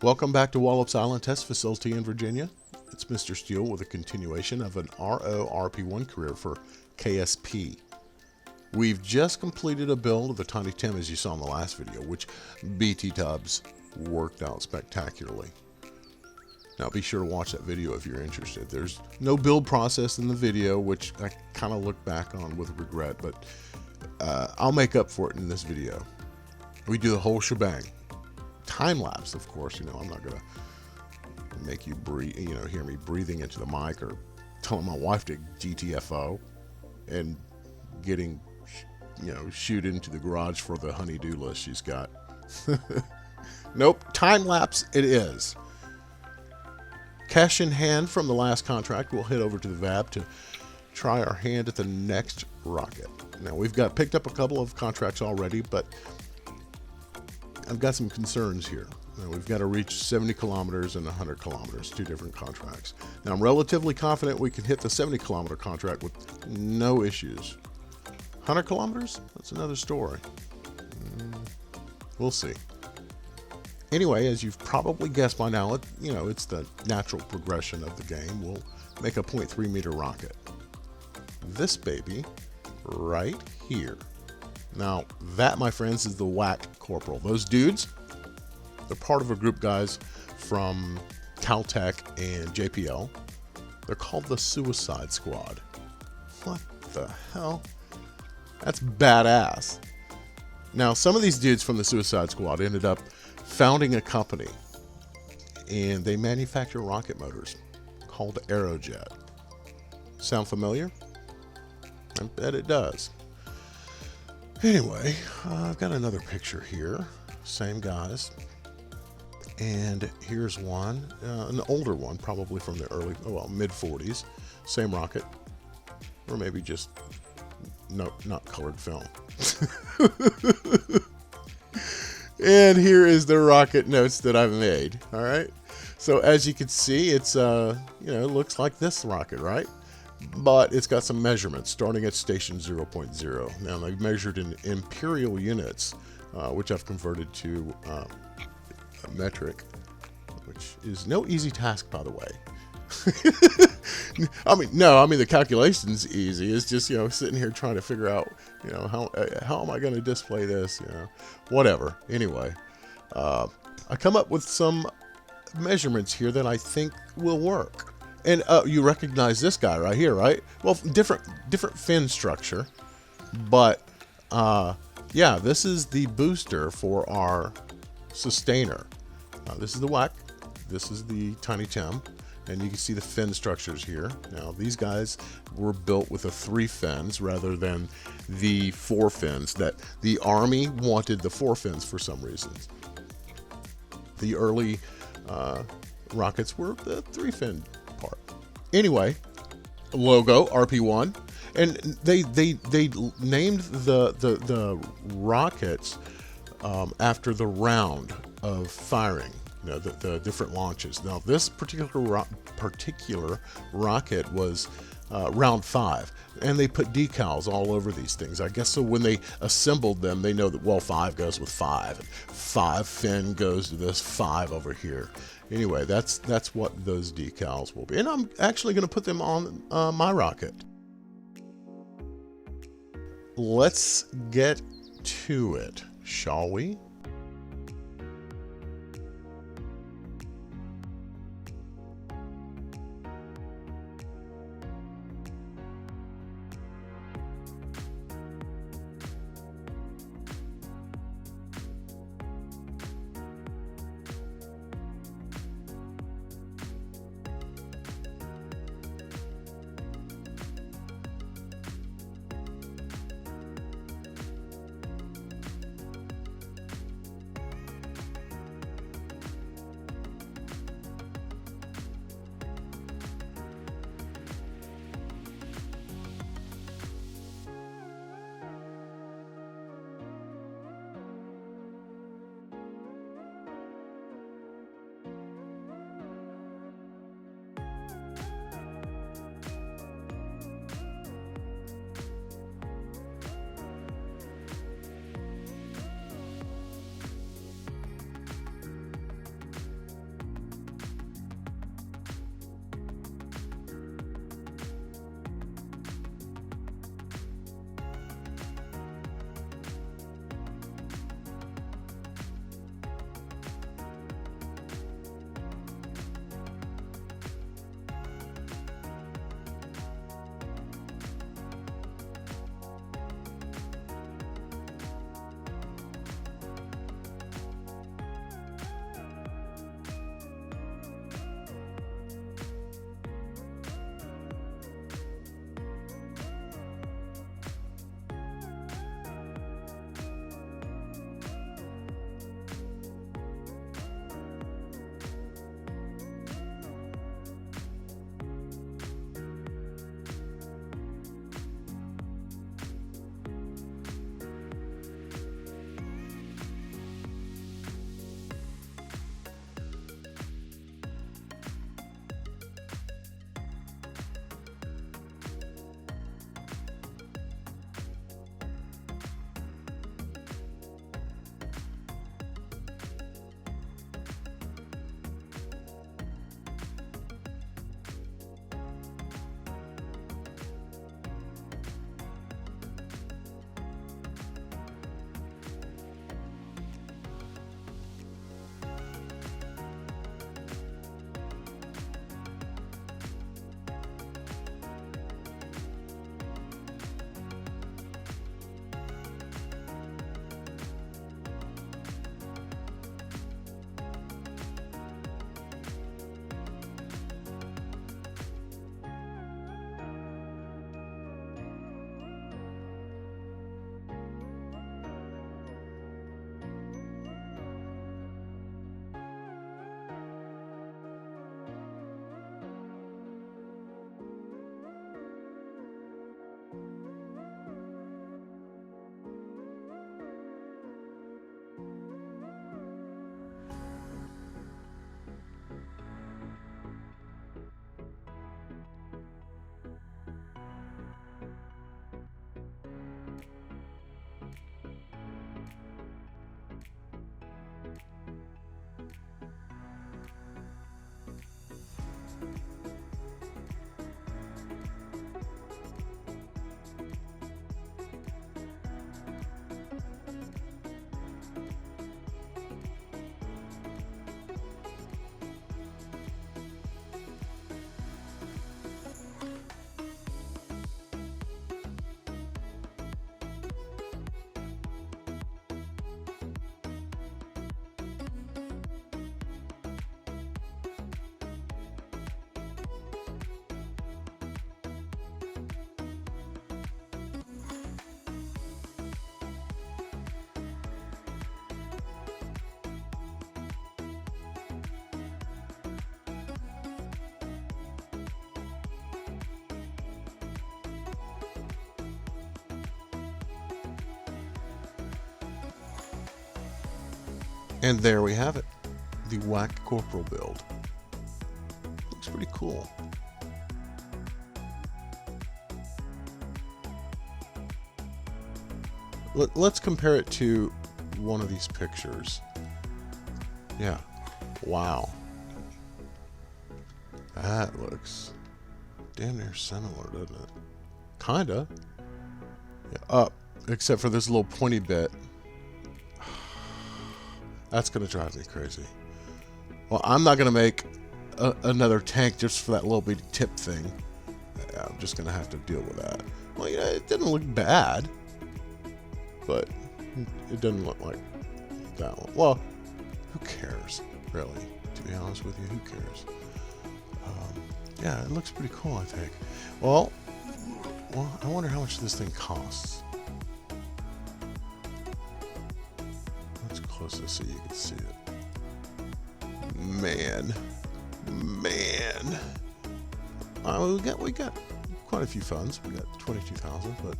Welcome back to Wallop's Island Test Facility in Virginia. It's Mr. Steele with a continuation of an RO RP1 career for KSP. We've just completed a build of the Tiny Tim as you saw in the last video, which BT Tubs worked out spectacularly. Now be sure to watch that video if you're interested. There's no build process in the video, which I kind of look back on with regret, but I'll make up for it in this video. We do the whole shebang. Time lapse, of course. I'm not gonna make you breathe, hear me breathing into the mic or telling my wife to GTFO and getting, shoot into the garage for the honey-do list she's got. Nope, time lapse it is. Cash in hand from the last contract. We'll head over to the VAB to try our hand at the next rocket. Now we've picked up a couple of contracts already, but I've got some concerns here. We've got to reach 70 kilometers and 100 kilometers, two different contracts. Now I'm relatively confident we can hit the 70 kilometer contract with no issues. 100 kilometers? That's another story. We'll see. Anyway, as you've probably guessed by now, it's the natural progression of the game. We'll make a 0.3 meter rocket. This baby right here. Now, that, my friends, is the WAC Corporal. Those dudes, they're part of a group, guys, from Caltech and JPL. They're called the Suicide Squad. What the hell? That's badass. Now, some of these dudes from the Suicide Squad ended up founding a company, and they manufacture rocket motors called Aerojet. Sound familiar? I bet it does. Anyway, I've got another picture here. Same guys. And here's one, an older one, probably from the mid-40s. Same rocket. Or maybe just, not colored film. And here is the rocket notes that I've made. All right. So as you can see, it's, it looks like this rocket, right? But it's got some measurements starting at station 0.0. Now they've measured in imperial units, which I've converted to a metric, which is no easy task, by the way. The calculation's easy. It's just, sitting here trying to figure out, how am I going to display this, whatever. Anyway, I come up with some measurements here that I think will work. And you recognize this guy right here, right? Well, different fin structure, but yeah, this is the booster for our sustainer. This is the WAC. This is the Tiny Tim. And you can see the fin structures here. Now, these guys were built with the 3 fins rather than the 4 fins. That the Army wanted the 4 fins for some reasons. The early rockets were the 3 fin part. Anyway, logo RP1, and they named the rockets after the round of firing. The different launches. Now, this particular rocket was round 5, and they put decals all over these things. I guess so when they assembled them, they know that, well, 5 goes with 5, and 5 fin goes to this 5 over here. Anyway, that's what those decals will be, and I'm actually going to put them on my rocket. Let's get to it, shall we? And there we have it. The Whack Corporal build. Looks pretty cool. Let's compare it to one of these pictures. Yeah. Wow. That looks damn near similar, doesn't it? Kinda. Yeah. Except for this little pointy bit. That's gonna drive me crazy. Well, I'm not gonna make another tank just for that little bitty tip thing. Yeah, I'm just gonna have to deal with that. Well, yeah, it didn't look bad, but it doesn't look like that one. Well, who cares, really? To be honest with you, who cares? Yeah, it looks pretty cool, I think. Well, I wonder how much this thing costs. Let's close this so you can see it. Man. We got quite a few funds. We got 22,000, but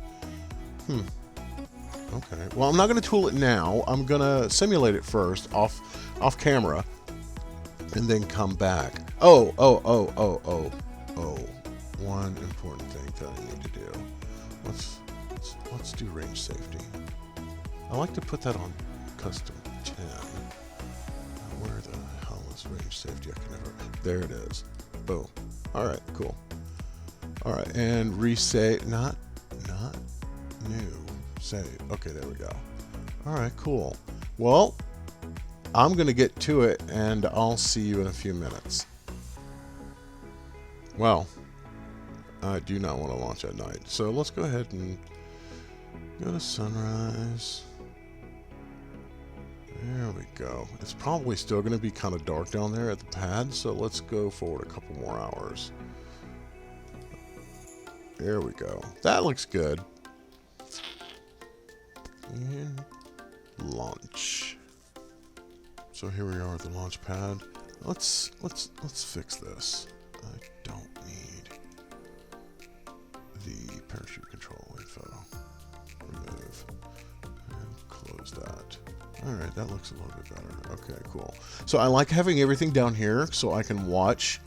okay. Well, I'm not going to tool it now. I'm going to simulate it first off camera, and then come back. Oh. One important thing that I need to do. Let's do range safety. I like to put that on custom 10. Where the hell is range safety? I can never. There it is. Boom. All right. Cool. All right, and resave. Not new. Save. Okay, there we go. All right. Cool. Well, I'm gonna get to it, and I'll see you in a few minutes. Well, I do not want to launch at night, so let's go ahead and go to sunrise. There we go. It's probably still going to be kind of dark down there at the pad, so let's go forward a couple more hours. There we go. That looks good. And launch. So here we are at the launch pad. Let's fix this. I don't need the parachute control info. Remove and close that. Alright, that looks a little bit better. Okay, cool. So I like having everything down here so I can watch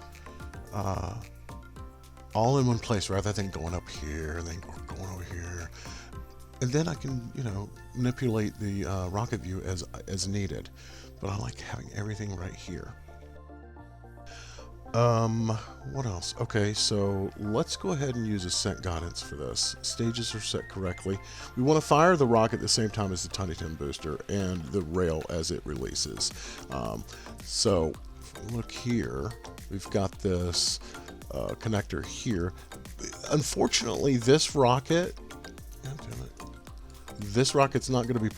all in one place rather than going up here and then going over here. And then I can, manipulate the rocket view as needed. But I like having everything right here. What else? Okay, so let's go ahead and use ascent guidance for this. Stages are set correctly. We want to fire the rocket at the same time as the Tiny Tim booster and the rail as it releases. So look here, we've got this connector here. Unfortunately, this rocket, this rocket's not going to be.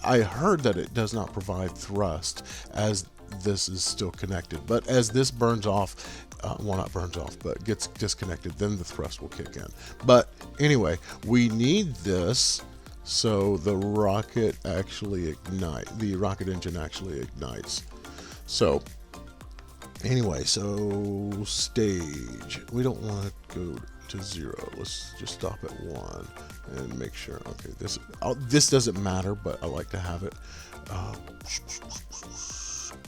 I heard that it does not provide thrust as this is still connected, but as this burns off, well, not burns off, but gets disconnected, then the thrust will kick in. But anyway, we need this so the rocket engine actually ignites. So anyway, so stage, we don't want to go to 0. Let's just stop at 1 and make sure. Okay, this doesn't matter, but I like to have it.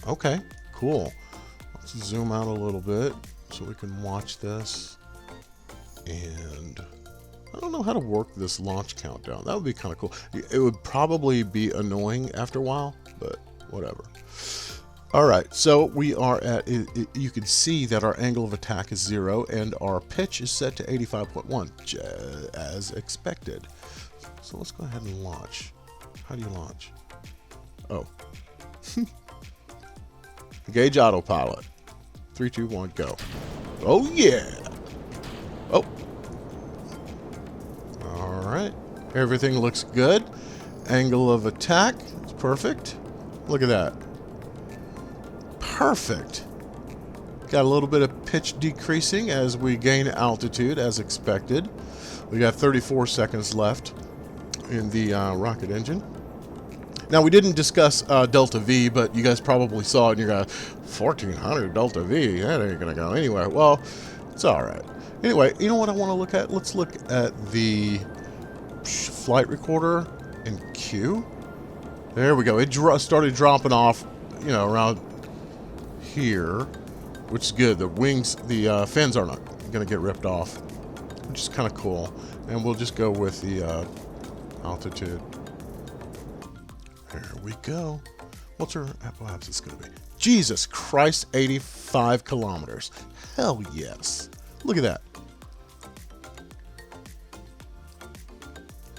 Okay, cool. Let's zoom out a little bit so we can watch this. And I don't know how to work this launch countdown. That would be kind of cool. It would probably be annoying after a while, but whatever. All right, so we are at, you can see that our angle of attack is 0 and our pitch is set to 85.1, as expected. So let's go ahead and launch. How do you launch? Oh. Engage autopilot. 3, 2, 1, go. Oh, yeah. Oh. All right. Everything looks good. Angle of attack is perfect. Look at that. Perfect. Got a little bit of pitch decreasing as we gain altitude as expected. We got 34 seconds left in the rocket engine. Now, we didn't discuss Delta V, but you guys probably saw it and you're going, 1400 Delta V, that ain't going to go anywhere. Well, it's all right. Anyway, you know what I want to look at? Let's look at the flight recorder in Q. There we go. It started dropping off, you know, around here, which is good. The wings, the fins are not going to get ripped off, which is kind of cool. And we'll just go with the altitude. There we go. What's our apophysis going to be? Jesus Christ, 85 kilometers. Hell yes. Look at that.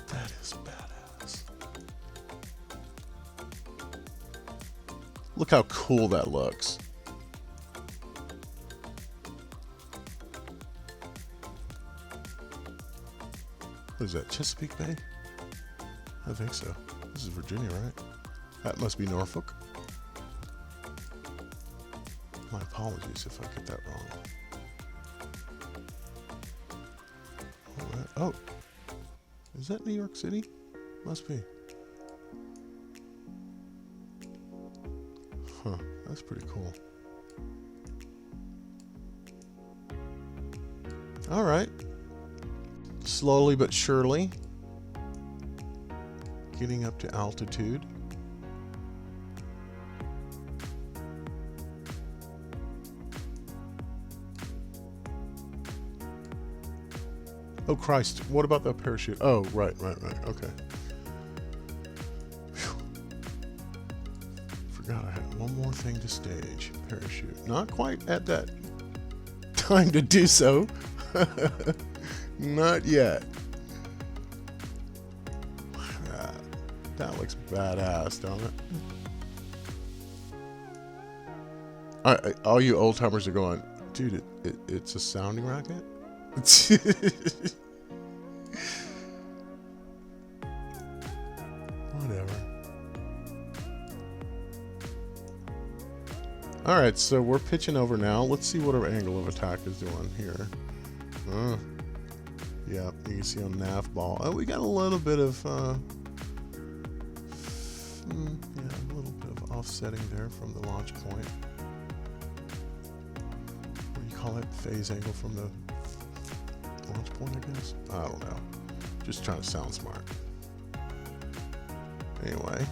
That is badass. Look how cool that looks. What is that, Chesapeake Bay? I think so. This is Virginia, right? That must be Norfolk. My apologies if I get that wrong. All right. Oh, is that New York City? Must be. Huh, that's pretty cool. All right. Slowly but surely getting up to altitude. Oh Christ, what about the parachute? Oh, right, okay. Whew. Forgot I had one more thing to stage. Parachute. Not quite at that time to do so. Not yet. That looks badass, don't it? All you old timers are going, dude, it's a sounding rocket? Whatever. Alright, so we're pitching over now. Let's see what our angle of attack is doing here. Yeah, you can see on nav ball. Oh, we got a little bit of yeah, a little bit of offsetting there from the launch point. What do you call it? Phase angle from the launch point, I guess? I don't know. Just trying to sound smart. Anyway.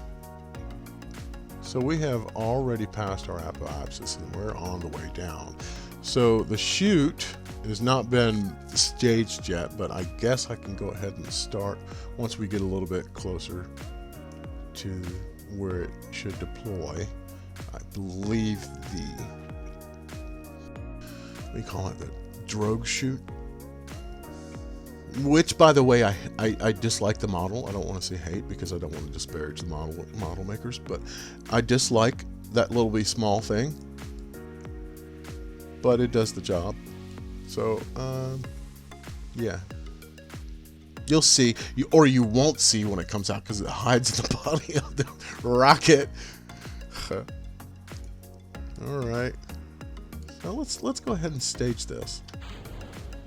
So we have already passed our apoapsis and we're on the way down. So the chute has not been staged yet, but I guess I can go ahead and start once we get a little bit closer to where it should deploy. I believe the, what do you call it, the drogue chute, which by the way I dislike the model. I don't want to say hate because I don't want to disparage the model makers, but I dislike that little wee small thing, but it does the job. So yeah, you'll see, or you won't see when it comes out because it hides the body of the rocket. All right, so let's go ahead and stage this.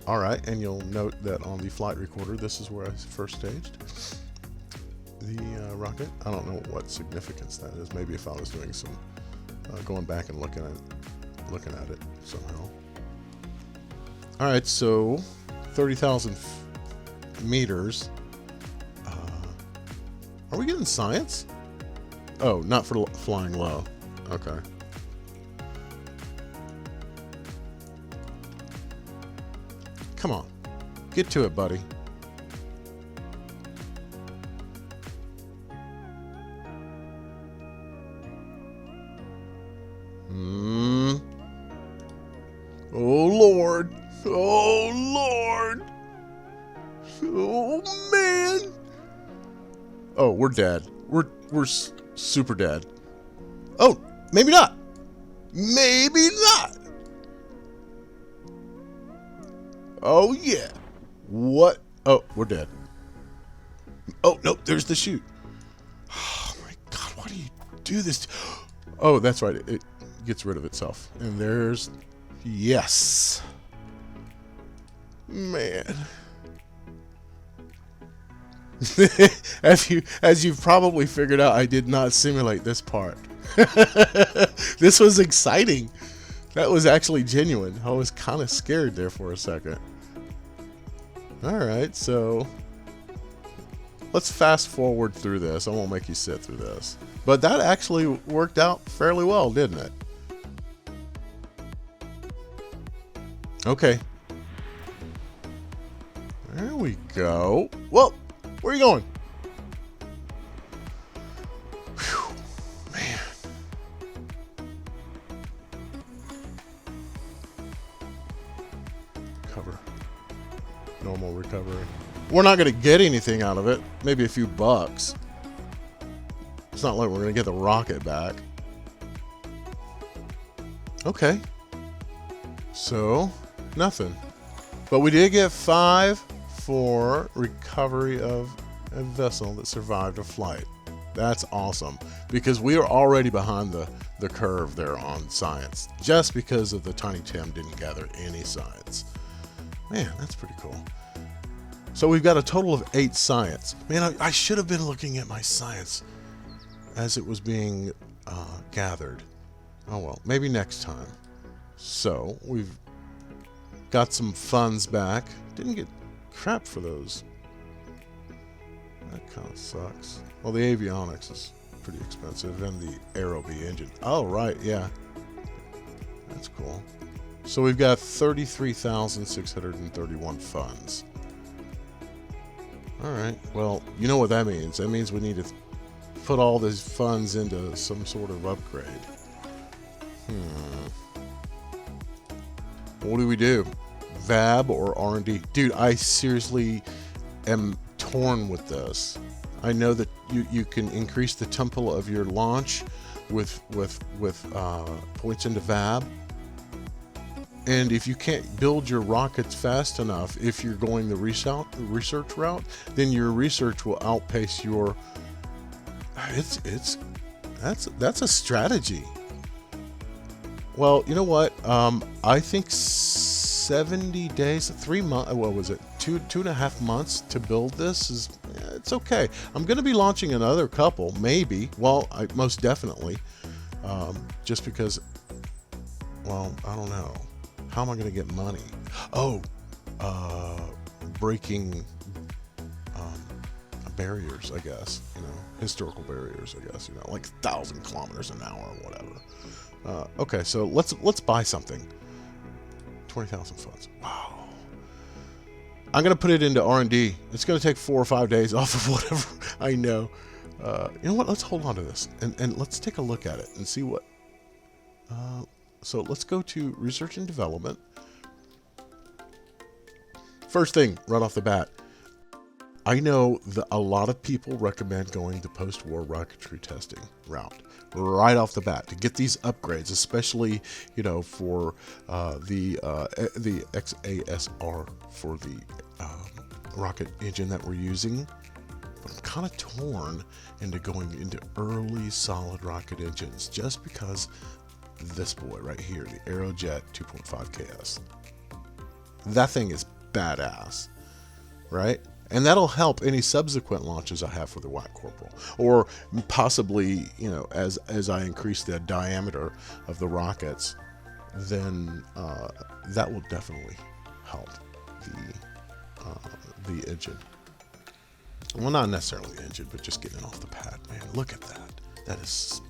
All right, and you'll note that on the flight recorder, this is where I first staged the rocket. I don't know what significance that is. Maybe if I was doing some going back and looking at it somehow. All right, so 30,000 meters. Are we getting science? Oh, not for flying low. Okay. Come on, get to it, buddy. Oh Lord. Oh Lord. Oh man. Oh, we're dead. We're super dead. Oh, maybe not. Maybe not. Oh yeah. What? Oh, we're dead. Oh no, there's the chute. Oh my God, why do you do this? Oh, that's right. It gets rid of itself. And there's, yes. Man. As you've probably figured out, I did not simulate this part. This was exciting. That was actually genuine. I was kind of scared there for a second. All right, so let's fast forward through this. I won't make you sit through this. But that actually worked out fairly well, didn't it? Okay. There we go. Whoa! Where are you going? Whew, man. Cover. Normal recovery. We're not going to get anything out of it. Maybe a few bucks. It's not like we're going to get the rocket back. Okay. So, nothing. But we did get 5 for recovery of a vessel that survived a flight. That's awesome. Because we are already behind the curve there on science. Just because of the Tiny Tim didn't gather any science. Man, that's pretty cool. So we've got a total of 8 science. Man, I should have been looking at my science as it was being gathered. Oh well, maybe next time. So we've got some funds back. Didn't get crap for those. That kind of sucks. Well, the avionics is pretty expensive, and the Aerobee engine. Oh right, yeah, that's cool. So we've got 33,631 funds. All right. Well, you know what that means. That means we need to put all these funds into some sort of upgrade. What do we do? VAB or R&D? Dude, I seriously am torn with this. I know that you can increase the tempo of your launch with points into VAB. And if you can't build your rockets fast enough, if you're going the research route, then your research will outpace your. That's a strategy. Well, you know what? I think 70 days, 3 months. What was it? 2.5 months to build this is. It's okay. I'm going to be launching another couple, maybe. Well, most definitely, just because. Well, I don't know. How am I going to get money? Oh, breaking barriers, I guess. You know, historical barriers, I guess. You know, like 1,000 kilometers an hour or whatever. Okay, so let's buy something. 20,000 funds. Wow. I'm going to put it into R&D. It's going to take 4 or 5 days off of whatever I know. You know what? Let's hold on to this and let's take a look at it and see what. So let's go to research and development. First thing, right off the bat, I know that a lot of people recommend going the post-war rocketry testing route right off the bat to get these upgrades, especially for the XASR for the rocket engine that we're using. But I'm kind of torn into going into early solid rocket engines just because. This boy right here, the Aerojet 2.5 KS. That thing is badass, right? And that'll help any subsequent launches I have for the White Corporal, or possibly, as I increase the diameter of the rockets, then that will definitely help the engine. Well, not necessarily the engine, but just getting it off the pad. Man, look at that. That is.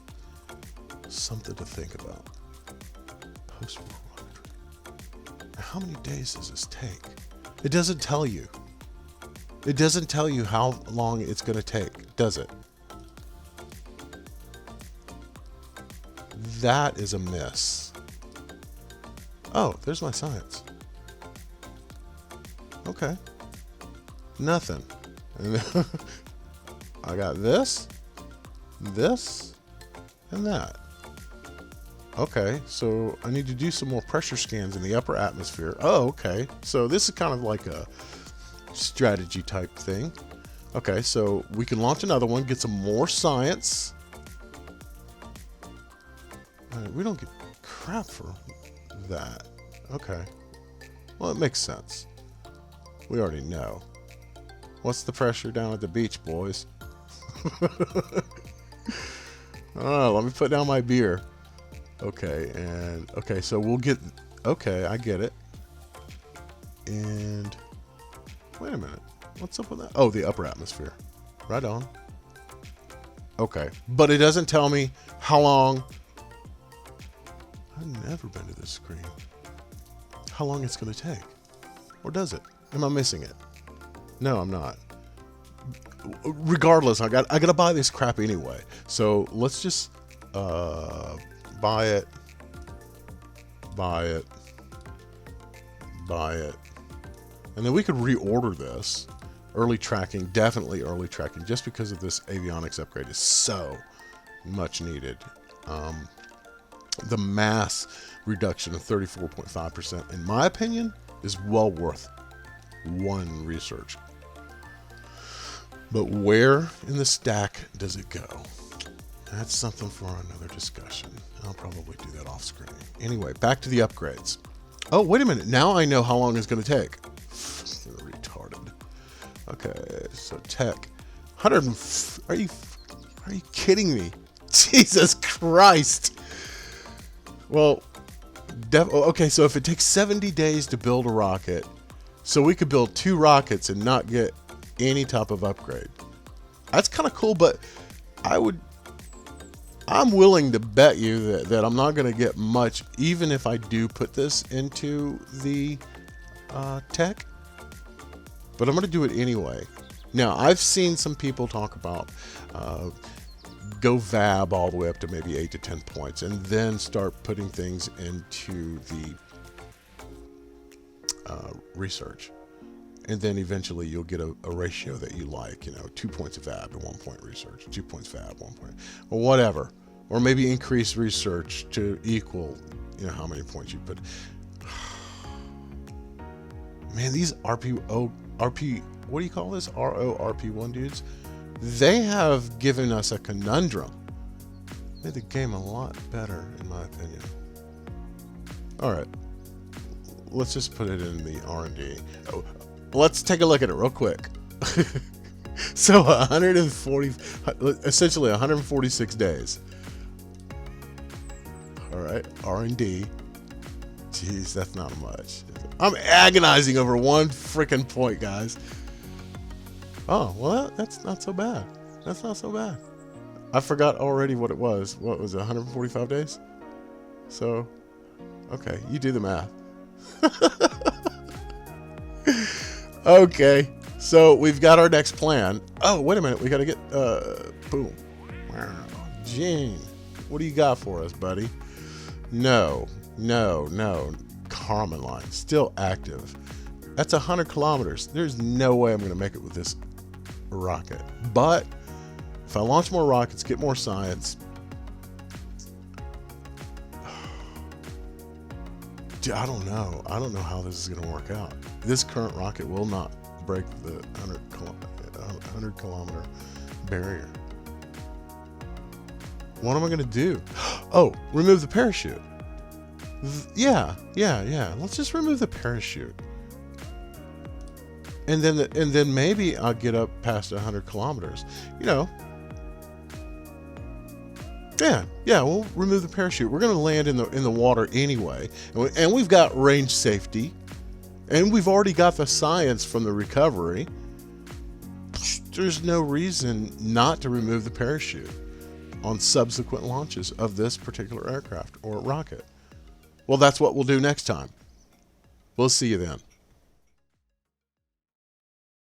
Something to think about. Post-war rocketry. How many days does this take? It doesn't tell you. It doesn't tell you how long it's going to take, does it? That is a miss. Oh, there's my science. Okay. Nothing. I got this, and that. Okay, so I need to do some more pressure scans in the upper atmosphere. Oh, okay. So this is kind of like a strategy type thing. Okay, so we can launch another one, get some more science. We don't get crap for that. Okay. Well, it makes sense. We already know. What's the pressure down at the beach, boys? Oh, let me put down my beer. Okay, so we'll get. Okay, I get it. And wait a minute, what's up with that? Oh, the upper atmosphere. Right on. Okay. But it doesn't tell me how long. I've never been to this screen. How long it's going to take. Or does it? Am I missing it? No, I'm not. Regardless, I gotta buy this crap anyway. So let's just buy it. And then we could reorder this. Early tracking, definitely early tracking, just because of this avionics upgrade is so much needed. The mass reduction of 34.5%, in my opinion, is well worth one research. But where in the stack does it go? That's something for another discussion. I'll probably do that off screen. Anyway, back to the upgrades. Oh, wait a minute. Now I know how long it's going to take. Retarded. Okay, so tech. 100. Are you kidding me? Jesus Christ. Well, okay, so if it takes 70 days to build a rocket, so we could build 2 rockets and not get any type of upgrade. That's kind of cool, but I'm willing to bet you that I'm not going to get much, even if I do put this into the tech. But I'm going to do it anyway. Now, I've seen some people talk about go VAB all the way up to maybe 8 to 10 points, and then start putting things into the research. And then eventually you'll get a ratio that you like, 2 points of VAB to 1 point research, 2 points VAB, 1 point, or whatever. Or maybe increase research to equal, how many points you put. Man, these what do you call this? RORP1 dudes, they have given us a conundrum. Made the game a lot better, in my opinion. All right, let's just put it in the R&D. Oh, let's take a look at it real quick. So 140, essentially 146 days. All right, R&D. Jeez, that's not much. I'm agonizing over 1 freaking point, guys. Oh, well, that's not so bad. That's not so bad. I forgot already what it was. What was it, 145 days? So, okay, you do the math. Okay, so we've got our next plan. Oh, wait a minute, we got to get, boom. Wow, Gene, what do you got for us, buddy? No. Carmen line, still active. That's 100 kilometers. There's no way I'm going to make it with this rocket. But if I launch more rockets, get more science. Dude, I don't know. I don't know how this is going to work out. This current rocket will not break the 100 kilometer barrier. What am I going to do? Oh, remove the parachute. Yeah. Let's just remove the parachute. And then maybe I'll get up past 100 kilometers. Yeah, we'll remove the parachute. We're going to land in the water anyway. And we've got range safety. And we've already got the science from the recovery. There's no reason not to remove the parachute on subsequent launches of this particular aircraft or rocket. Well, that's what we'll do next time. We'll see you then.